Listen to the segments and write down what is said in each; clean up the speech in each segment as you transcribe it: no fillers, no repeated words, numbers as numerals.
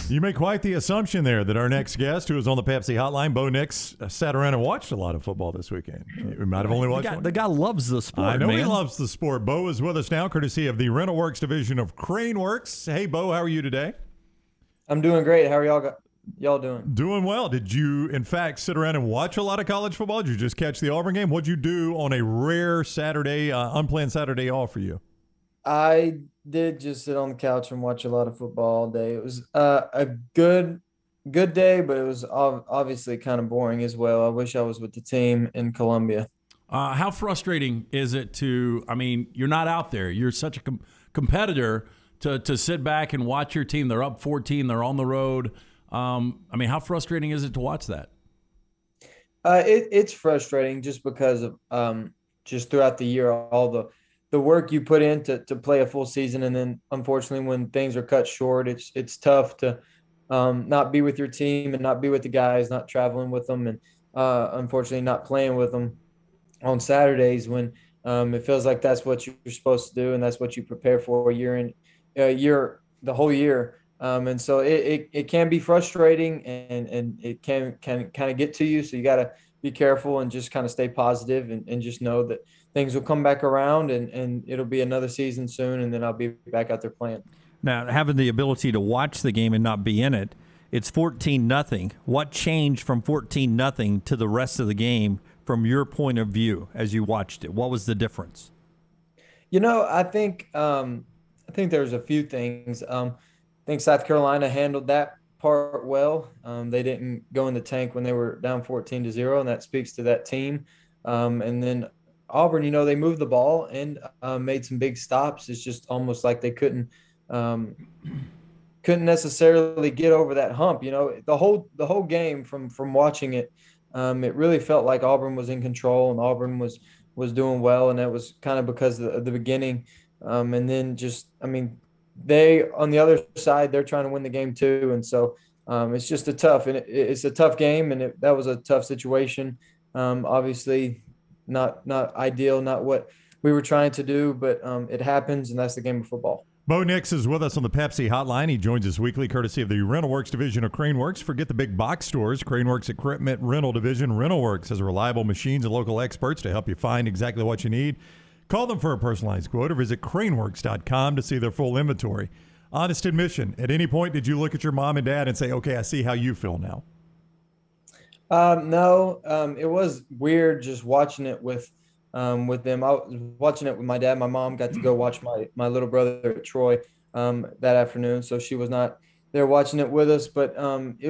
You make quite the assumption there that our next guest, who is on the Pepsi hotline, Bo Nix, sat around and watched a lot of football this weekend. We might have only watched one. The guy loves the sport, I know man. he loves the sport. Bo is with us now, courtesy of the RentalWorks division of CraneWorks. Hey, Bo, how are you today? I'm doing great. How are y'all doing? Doing well. Did you, in fact, sit around and watch a lot of college football? Did you just catch the Auburn game? What'd you do on a rare Saturday, unplanned Saturday off for you? I did just sit on the couch and watch a lot of football all day. It was a good day, but it was obviously kind of boring as well. I wish I was with the team in Columbia. How frustrating is it you're not out there. You're such a competitor to sit back and watch your team. They're up 14. They're on the road. How frustrating is it to watch that? It's frustrating just because of just throughout the year, all the work you put in to play a full season. And then unfortunately, when things are cut short, it's tough to not be with your team and not be with the guys, not traveling with them. And unfortunately not playing with them on Saturdays when it feels like that's what you're supposed to do. And that's what you prepare for the whole year. And so it can be frustrating and it can kind of get to you. So you got to be careful and just kind of stay positive and just know that things will come back around and it'll be another season soon. And then I'll be back out there playing. Now, having the ability to watch the game and not be in it, it's 14-0. What changed from 14-0 to the rest of the game from your point of view as you watched it? What was the difference? I think there's a few things. I think South Carolina handled that part well. They didn't go in the tank when they were down 14-0, and that speaks to that team. And then Auburn, they moved the ball and made some big stops. It's just almost like they couldn't necessarily get over that hump. The whole game from watching it, it really felt like Auburn was in control and Auburn was doing well, and that was kind of because of the beginning. And then they on the other side, they're trying to win the game too, and so it's just it's a tough game, and that was a tough situation. Obviously, not ideal, not what we were trying to do, but it happens, and that's the game of football. Bo Nix is with us on the Pepsi hotline. He joins us weekly courtesy of the RentalWorks division of CraneWorks. Forget the big box stores. CraneWorks Equipment Rental Division. RentalWorks has reliable machines and local experts to help you find exactly what you need. Call them for a personalized quote or visit craneworks.com to see their full inventory. Honest admission, at any point did you look at your mom and dad and say, okay, I see how you feel now? No, it was weird just watching it with them. I was watching it with my dad. My mom got to go watch my little brother at Troy that afternoon, so she was not there watching it with us. But it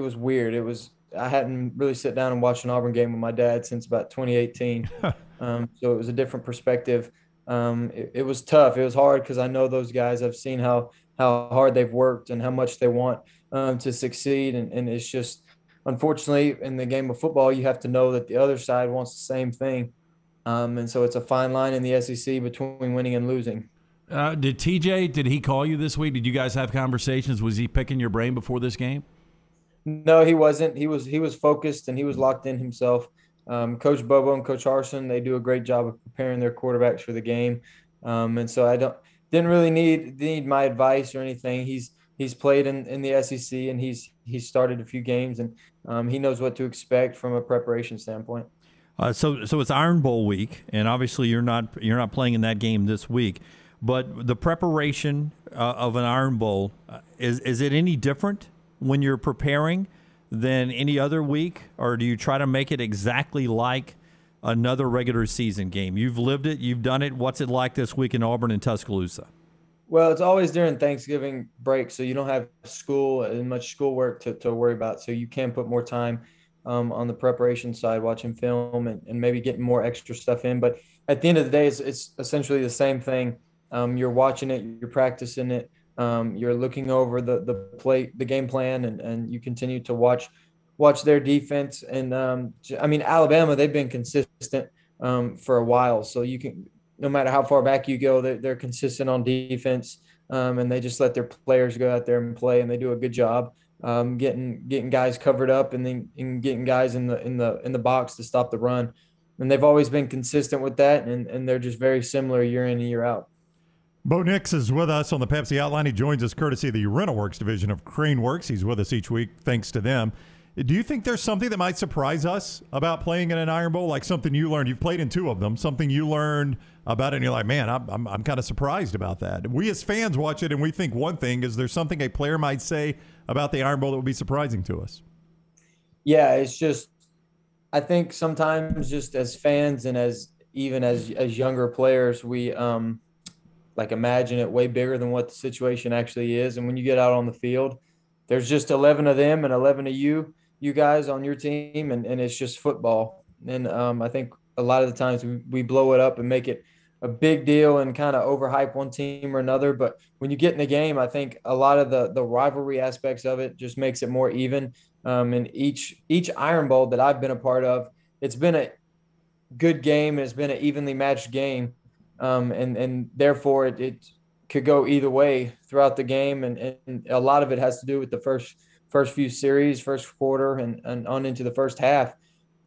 was weird. I hadn't really sat down and watched an Auburn game with my dad since about 2018, so it was a different perspective. It was tough. It was hard because I know those guys. I've seen how hard they've worked and how much they want to succeed, and it's just. Unfortunately, in the game of football, you have to know that the other side wants the same thing. And so it's a fine line in the SEC between winning and losing. Did he call you this week? Did you guys have conversations? Was he picking your brain before this game? No, he wasn't. He was focused and he was locked in himself. Coach Bobo and Coach Harsin, they do a great job of preparing their quarterbacks for the game. And so I didn't really need my advice or anything. He's played in the SEC and he's started a few games and he knows what to expect from a preparation standpoint. So it's Iron Bowl week, and obviously you're not playing in that game this week. But the preparation of an Iron Bowl is it any different when you're preparing than any other week, or do you try to make it exactly like another regular season game? You've lived it, you've done it. What's it like this week in Auburn and Tuscaloosa? Well, it's always during Thanksgiving break, so you don't have school and much schoolwork to worry about. So you can put more time on the preparation side, watching film and maybe getting more extra stuff in. But at the end of the day, it's essentially the same thing. You're watching it, you're practicing it, you're looking over the game plan, and you continue to watch their defense. And Alabama, they've been consistent for a while, so you can. No matter how far back you go, they're consistent on defense, and they just let their players go out there and play, and they do a good job getting guys covered up and then getting guys in the box to stop the run. And they've always been consistent with that, and they're just very similar year in and year out. Bo Nix is with us on the Pepsi Hotline. He joins us courtesy of the RentalWorks division of CraneWorks. He's with us each week thanks to them. Do you think there's something that might surprise us about playing in an Iron Bowl, like something you learned? You've played in 2 of them, something you learned about it, and you're like, man, I'm kind of surprised about that. We as fans watch it, and we think one thing. Is there something a player might say about the Iron Bowl that would be surprising to us? Yeah, it's just, I think sometimes just as fans and as younger players, we like imagine it way bigger than what the situation actually is. And when you get out on the field, there's just 11 of them and 11 of you guys on your team, and it's just football. And I think a lot of the times we blow it up and make it a big deal and kind of overhype one team or another. But when you get in the game, I think a lot of the rivalry aspects of it just makes it more even. And each Iron Bowl that I've been a part of, it's been a good game. It's been an evenly matched game. And therefore it could go either way throughout the game. And a lot of it has to do with the first few series, first quarter and on into the first half.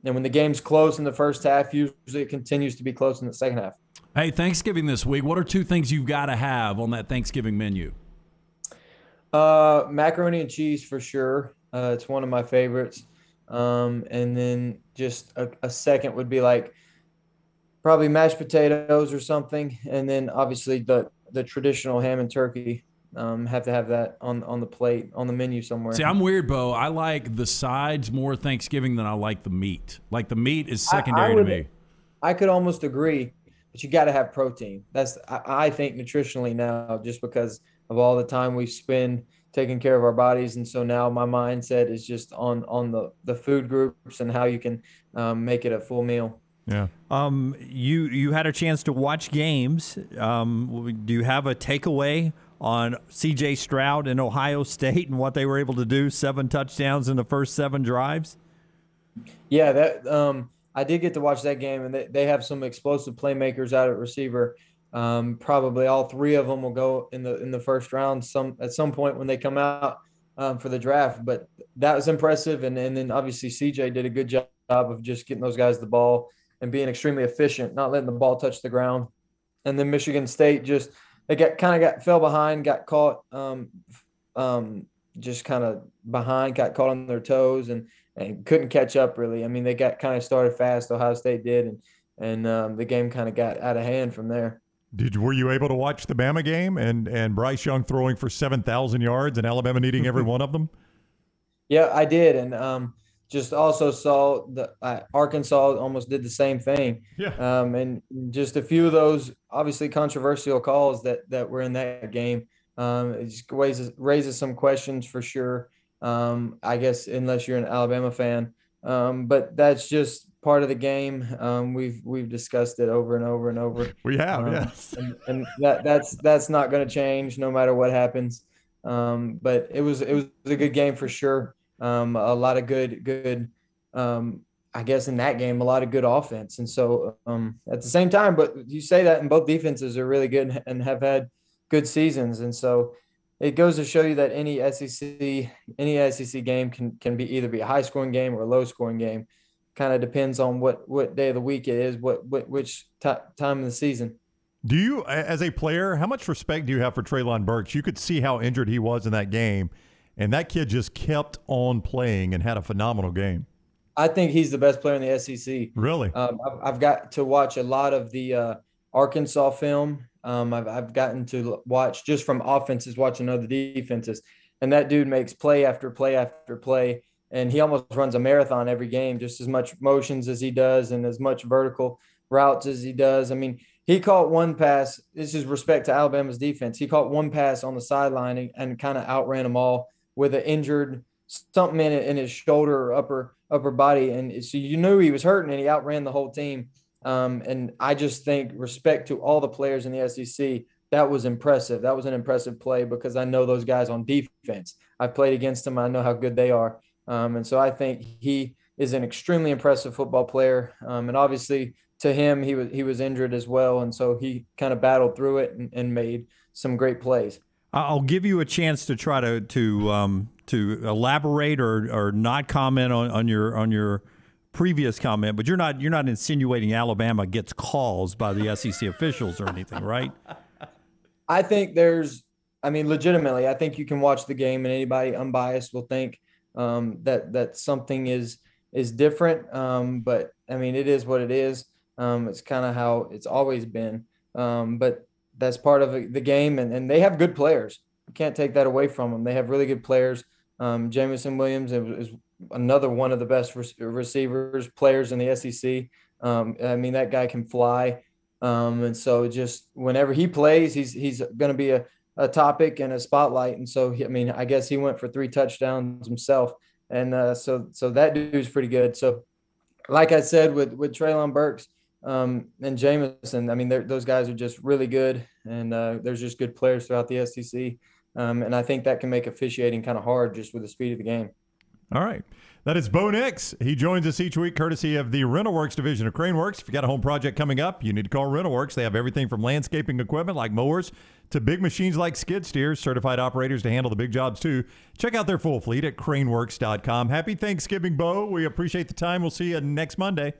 And when the game's close in the first half, usually it continues to be close in the second half. Hey, Thanksgiving this week, what are 2 things you've got to have on that Thanksgiving menu? Macaroni and cheese for sure. It's one of my favorites. And then just a second would be like probably mashed potatoes or something. And then obviously the traditional ham and turkey. Have to have that on the plate, on the menu somewhere. See, I'm weird, Bo. I like the sides more Thanksgiving than I like the meat. Like the meat is secondary to me. I could almost agree, but you got to have protein. I think nutritionally now, just because of all the time we spend taking care of our bodies. And so now my mindset is just on the food groups and how you can make it a full meal. Yeah. You had a chance to watch games. Do you have a takeaway on C.J. Stroud and Ohio State and what they were able to do? 7 touchdowns in the first 7 drives. Yeah, that I did get to watch that game, and they have some explosive playmakers out at receiver. Probably all 3 of them will go in the first round at some point when they come out for the draft. But that was impressive, and then obviously C.J. did a good job of just getting those guys the ball and being extremely efficient, not letting the ball touch the ground. And then Michigan State they fell behind, got caught, just kind of behind, got caught on their toes and couldn't catch up really. I mean, they got kind of started fast, Ohio State did, and the game kind of got out of hand from there. Were you able to watch the Bama game and Bryce Young throwing for 7,000 yards and Alabama needing every one of them? Yeah, I did, and just also saw Arkansas almost did the same thing. Yeah. And just a few of those obviously controversial calls that were in that game. It just raises some questions for sure. I guess unless you're an Alabama fan, but that's just part of the game. We've discussed it over and over and over. We have, yes. And that's not going to change no matter what happens. But it was a good game for sure. A lot of good, I guess in that game, a lot of good offense. And so at the same time, but you say that, and both defenses are really good and have had good seasons. And so it goes to show you that any SEC game can either be a high scoring game or a low scoring game. Kind of depends on what day of the week it is, which time of the season. Do you, as a player, how much respect do you have for Treylon Burks? You could see how injured he was in that game, and that kid just kept on playing and had a phenomenal game. I think he's the best player in the SEC. Really? I've got to watch a lot of the Arkansas film. I've gotten to watch just from offenses, watching other defenses, and that dude makes play after play after play, and he almost runs a marathon every game, just as much motions as he does and as much vertical routes as he does. I mean, he caught one pass. This is respect to Alabama's defense. He caught one pass on the sideline and kind of outran them all with an injured something in his shoulder or upper body. And so you knew he was hurting, and he outran the whole team. And I just think respect to all the players in the SEC, that was impressive. That was an impressive play because I know those guys on defense. I've played against them. I know how good they are. And so I think he is an extremely impressive football player. And obviously to him, he was injured as well. And so he kind of battled through it and made some great plays. I'll give you a chance to try to elaborate or not comment on your previous comment, but you're not insinuating Alabama gets calls by the SEC officials or anything, right? I think legitimately, I think you can watch the game and anybody unbiased will think that something is different. But I mean, it is what it is. It's kind of how it's always been. But that's part of the game, and they have good players. You can't take that away from them. They have really good players. Jamison Williams is another one of the best receivers players in the SEC. I mean, that guy can fly. And so just whenever he plays, he's going to be a topic and a spotlight. And so, I guess he went for 3 touchdowns himself. And so that dude's pretty good. So like I said, with Treylon Burks and Jamison, I mean, those guys are just really good. And there's just good players throughout the SEC. And I think that can make officiating kind of hard just with the speed of the game. All right. That is Bo Nix. He joins us each week courtesy of the RentalWorks division of CraneWorks. If you got a home project coming up, you need to call RentalWorks. They have everything from landscaping equipment like mowers to big machines like skid steers, certified operators to handle the big jobs too. Check out their full fleet at craneworks.com. Happy Thanksgiving, Bo. We appreciate the time. We'll see you next Monday.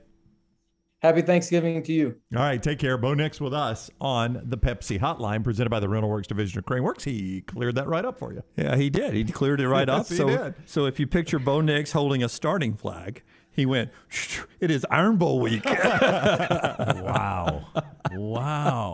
Happy Thanksgiving to you. All right, take care. Bo Nix with us on the Pepsi Hotline, presented by the RentalWorks division of CraneWorks. He cleared that right up for you. Yeah, he did. He cleared it right up. He did. So if you picture Bo Nix holding a starting flag, he went, "It is Iron Bowl week." Wow.